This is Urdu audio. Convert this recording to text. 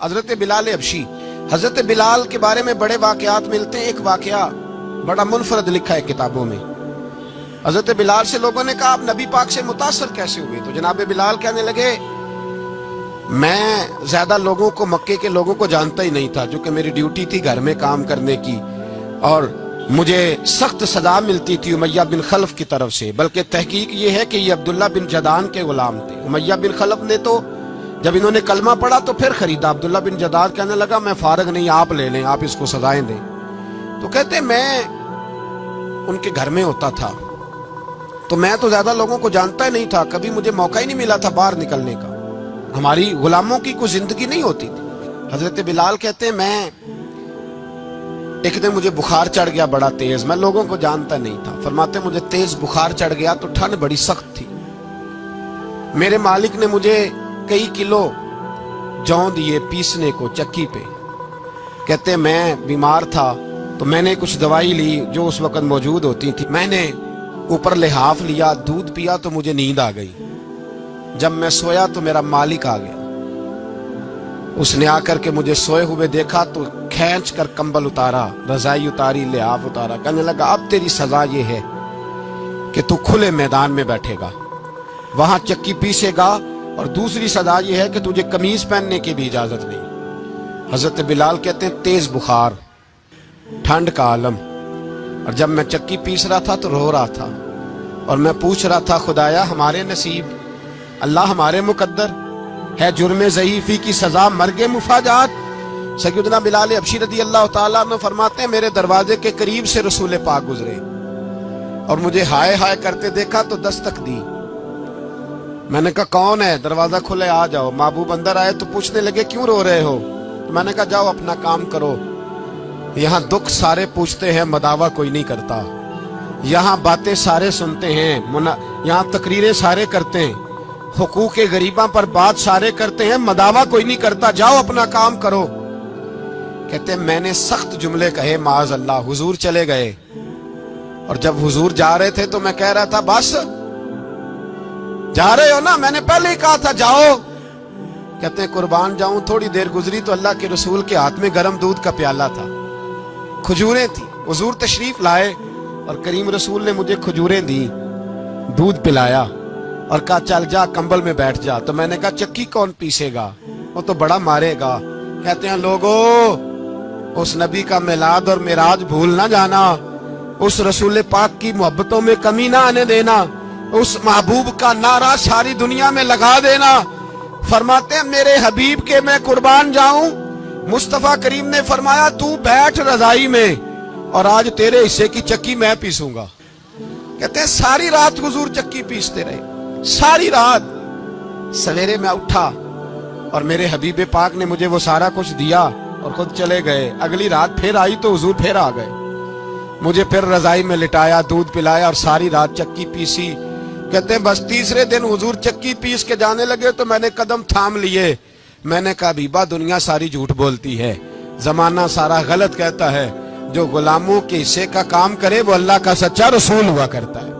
حضرت بلال حبشی، حضرت بلال کے بارے میں بڑے واقعات ملتے ہیں۔ ایک واقعہ بڑا منفرد لکھا ہے کتابوں میں۔ حضرت بلال سے لوگوں نے کہا آپ نبی پاک سے متاثر کیسے ہوئے؟ تو جناب بلال کہنے لگے میں زیادہ لوگوں کو، مکے کے لوگوں کو جانتا ہی نہیں تھا، جو کہ میری ڈیوٹی تھی گھر میں کام کرنے کی، اور مجھے سخت سزا ملتی تھی امیہ بن خلف کی طرف سے۔ بلکہ تحقیق یہ ہے کہ یہ عبداللہ بن جدعان کے غلام تھے۔ امیہ بن خلف نے تو جب انہوں نے کلمہ پڑھا تو پھر خریدا۔ عبداللہ بن جدعان کہنے لگا میں فارغ نہیں، آپ لے لیں، آپ اس کو سزائیں دیں۔ تو کہتے میں ان کے گھر میں ہوتا تھا، تو میں تو زیادہ لوگوں کو جانتا ہی نہیں تھا، کبھی مجھے موقع ہی نہیں ملا تھا باہر نکلنے کا، ہماری غلاموں کی کوئی زندگی نہیں ہوتی تھی۔ حضرت بلال کہتے ہیں میں ایک دن مجھے بخار چڑھ گیا بڑا تیز، میں لوگوں کو جانتا نہیں تھا۔ فرماتے مجھے تیز بخار چڑھ گیا تو ٹھنڈ بڑی سخت تھی، میرے مالک نے مجھے کئی کلو جوں دیے پیسنے کو چکی پہ۔ کہتے میں بیمار تھا تو میں نے کچھ دوائی لی جو اس وقت موجود ہوتی تھی، میں نے اوپر لحاف لیا، دودھ پیا تو مجھے نیند آ گئی۔ جب میں سویا تو میرا مالک آ گیا، اس نے آ کر کے مجھے سوئے ہوئے دیکھا تو کھینچ کر کمبل اتارا، رضائی اتاری، لحاف اتارا، کہنے لگا اب تیری سزا یہ ہے کہ تو کھلے میدان میں بیٹھے گا، وہاں چکی پیسے گا، اور دوسری سزا یہ ہے کہ تجھے قمیض پہننے کی بھی اجازت نہیں۔ حضرت بلال کہتے ہیں تیز بخار، ٹھنڈ کا عالم، اور جب میں چکی پیس رہا تھا تو رو رہا تھا، اور میں پوچھ رہا تھا خدایا ہمارے نصیب، اللہ ہمارے مقدر ہے جرم ضعیفی کی سزا مرگ مفاجات۔ سیدنا بلال حبشی رضی اللہ تعالیٰ عنہ فرماتے ہیں میرے دروازے کے قریب سے رسول پاک گزرے اور مجھے ہائے ہائے کرتے دیکھا تو دستک دی۔ میں نے کہا کون ہے؟ دروازہ کھلے آ جاؤ۔ محبوب اندر آئے تو پوچھنے لگے کیوں رو رہے ہو؟ تو میں نے کہا جاؤ اپنا کام کرو، یہاں دکھ سارے پوچھتے ہیں مداوا کوئی نہیں کرتا، یہاں باتیں سارے سنتے ہیں، یہاں تقریریں سارے کرتے ہیں، حقوق غریباں پر بات سارے کرتے ہیں، مداوا کوئی نہیں کرتا، جاؤ اپنا کام کرو۔ کہتے ہیں میں نے سخت جملے کہے معاذ اللہ، حضور چلے گئے، اور جب حضور جا رہے تھے تو میں کہہ رہا تھا بس جا رہے ہو نا، میں نے پہلے ہی کہا تھا جاؤ۔ کہتے ہیں قربان جاؤں، تھوڑی دیر گزری تو اللہ کے رسول کے ہاتھ میں گرم دودھ کا پیالہ تھا، کھجوریں تھی، حضور تشریف لائے اور کریم رسول نے مجھے کھجوریں دی، دودھ پلایا اور کہا چل جا کمبل میں بیٹھ جا۔ تو میں نے کہا چکی کون پیسے گا؟ وہ تو بڑا مارے گا۔ کہتے ہیں لوگو اس نبی کا میلاد اور معراج بھول نہ جانا، اس رسول پاک کی محبتوں میں کمی نہ آنے دینا، اس محبوب کا نعرہ ساری دنیا میں لگا دینا۔ فرماتے ہیں میرے حبیب کے میں قربان جاؤں، مصطفیٰ کریم نے فرمایا تو بیٹھ رضائی میں اور آج تیرے حصے کی چکی میں پیسوں گا۔ کہتے ہیں ساری رات حضور چکی پیستے رہے، ساری رات۔ سویرے میں اٹھا اور میرے حبیب پاک نے مجھے وہ سارا کچھ دیا اور خود چلے گئے۔ اگلی رات پھر آئی تو حضور پھر آ گئے، مجھے پھر رضائی میں لٹایا، دودھ پلایا اور ساری رات چکی پیسی۔ کہتے ہیں بس تیسرے دن حضور چکی پیس کے جانے لگے تو میں نے قدم تھام لیے، میں نے کہا بیبا دنیا ساری جھوٹ بولتی ہے، زمانہ سارا غلط کہتا ہے، جو غلاموں کے حصے کا کام کرے وہ اللہ کا سچا رسول ہوا کرتا ہے۔